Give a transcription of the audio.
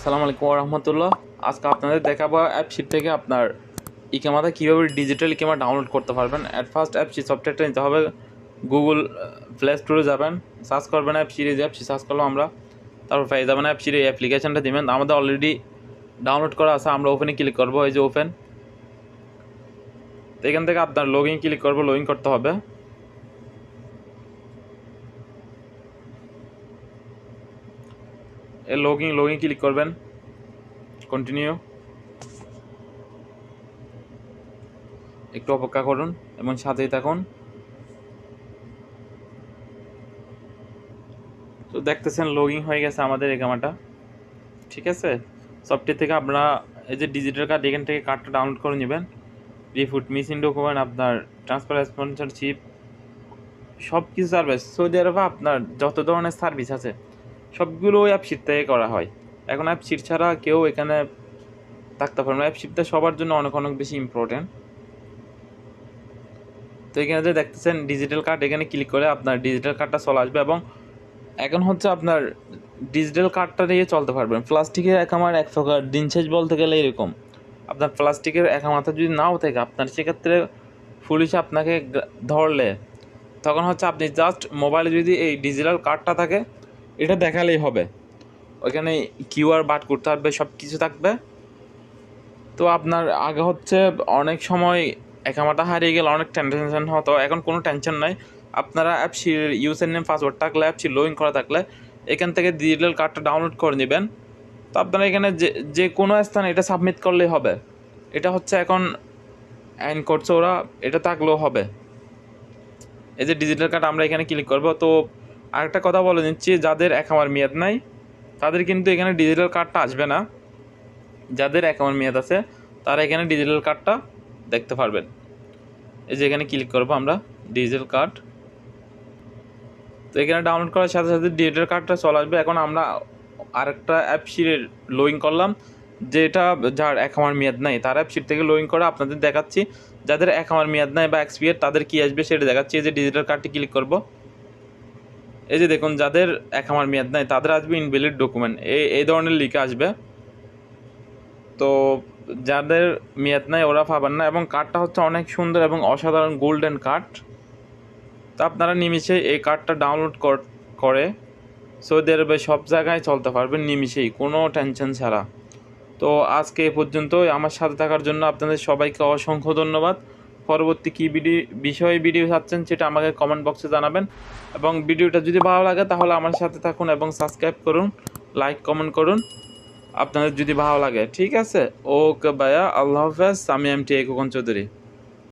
আসসালামু আলাইকুম রহমতুল্লাহ। আজকে আপনাদের দেখাবো অ্যাপশিট থেকে আপনার ইকামাতে কীভাবে ডিজিটাল ইকামা ডাউনলোড করতে পারবেন। অ্যাট ফার্স্ট অ্যাপশিট সফটওয়্যারটা নিতে হবে। গুগল প্লে স্টোরে যাবেন, সার্চ করবেন অ্যাপশিট, অ্যাপশিট সার্চ করলাম আমরা, তারপর পেয়ে যাবেন অ্যাপশিট। এই অ্যাপ্লিকেশনটা দেবেন, আমাদের অলরেডি ডাউনলোড করা আছে। আমরা ওপেনে ক্লিক করবো, এই যে ওপেন। তো এখান থেকে আপনার লগ ইন ক্লিক করবো, লগ ইন করতে হবে। এই লগ ইন ক্লিক করবেন, কন্টিনিউ। একটু অপেক্ষা করুন এবং সাথেই থাকুন। তো দেখতেছেন লগ ইন হয়ে গেছে আমাদের ইকামাটা, ঠিক আছে। সফটওয়্যার থেকে আপনারা এই যে ডিজিটাল কার্ড, এখান থেকে কার্ডটা ডাউনলোড করে নেবেন। রিফুট, মিসিং ডকুমেন্ট, আপনার ট্রান্সফার স্পন্সরশিপ, সব কিছু সার্ভিস সৌদি আরবে আপনার যত ধরনের সার্ভিস আছে সবগুলো ওই অ্যাপশিট থেকে করা হয়। এখন অ্যাপশিট ছাড়া কেউ এখানে থাকতে পারবে না। অ্যাপশিটটা সবার জন্য অনেক অনেক বেশি ইম্পর্টেন্ট। তো এখানে যে দেখতেছেন ডিজিটাল কার্ড, এখানে ক্লিক করে আপনার ডিজিটাল কার্ডটা চলে আসবে। এবং এখন হচ্ছে আপনার ডিজিটাল কার্ডটা দিয়ে চলতে পারবেন। প্লাস্টিকের একামার এক প্রকার দিন শেষ বলতে গেলে এরকম, আপনার প্লাস্টিকের একামাটা যদি নাও থাকে আপনার, সেক্ষেত্রে পুলিশে আপনাকে ধরলে তখন হচ্ছে আপনি জাস্ট মোবাইলে যদি এই ডিজিটাল কার্ডটা থাকে এটা দেখালেই হবে। ওইখানে কিউআর বাদ করতে হবে, সব কিছু থাকবে। তো আপনার আগে হচ্ছে অনেক সময় একামাটা হারিয়ে গেলে অনেক টেনশন হতো, এখন কোনো টেনশন নাই। আপনারা অ্যাপসির ইউজার নেম পাসওয়ার্ড থাকলে, অ্যাপসি লগ ইন করা থাকলে এখান থেকে ডিজিটাল কার্ডটা ডাউনলোড করে নেবেন। তো আপনারা এখানে যে কোনো স্থানে এটা সাবমিট করলেই হবে। এটা হচ্ছে এখন অ্যান করছে ওরা, এটা থাকলেও হবে। এই যে ডিজিটাল কার্ড আমরা এখানে ক্লিক করব। তো আরেকটা কথা বলে নিচ্ছি, যাদের একামার মেয়াদ নাই তাদের কিন্তু এখানে ডিজিটাল কার্ডটা আসবে না। যাদের একামার মেয়াদ আছে তারা এখানে ডিজিটাল কার্ডটা দেখতে পারবেন। এই যে এখানে ক্লিক করবো আমরা ডিজিটাল কার্ড। তো এখানে ডাউনলোড করার সাথে সাথে ডিজিটাল কার্ডটা চলে আসবে। এখন আমরা আরেকটা অ্যাপশিট লগ ইন করলাম, যেটা যার একামার মেয়াদ নাই তার অ্যাপশিট থেকে লগ ইন করে আপনাদের দেখাচ্ছি। যাদের একামার মেয়াদ নাই বা এক্সপায়ার তাদের কী আসবে সেটা দেখাচ্ছি। এই যে ডিজিটাল কার্ডটি ক্লিক করব। এই যে দেখুন, যাদের একামার মেয়াদ নাই তাদের আসবে ইনভ্যালিড ডকুমেন্ট, এই ধরনের লিখে আসবে। তো যাদের মেয়াদ নাই ওরা পাবেন না। এবং কার্ডটা হচ্ছে অনেক সুন্দর এবং অসাধারণ গোল্ডেন কার্ড। তো আপনারা নিমিষেই এই কার্ডটা ডাউনলোড করে সৌদি আরবে সব জায়গায় চলতে পারবেন নিমিষেই, কোনো টেনশন ছাড়া। তো আজকে এ পর্যন্তই। আমার সাথে থাকার জন্য আপনাদের সবাইকে অসংখ্য ধন্যবাদ। পরবর্তী কী বিষয়ে ভিডিও চাচ্ছেন সেটা আমাকে কমেন্ট বক্সে জানাবেন। এবং ভিডিওটা যদি ভালো লাগে তাহলে আমার সাথে থাকুন এবং সাবস্ক্রাইব করুন, লাইক কমেন্ট করুন আপনাদের যদি ভালো লাগে, ঠিক আছে। ওকে ভাইয়া, আল্লাহ হাফেজ। আমি খোকন চৌধুরী।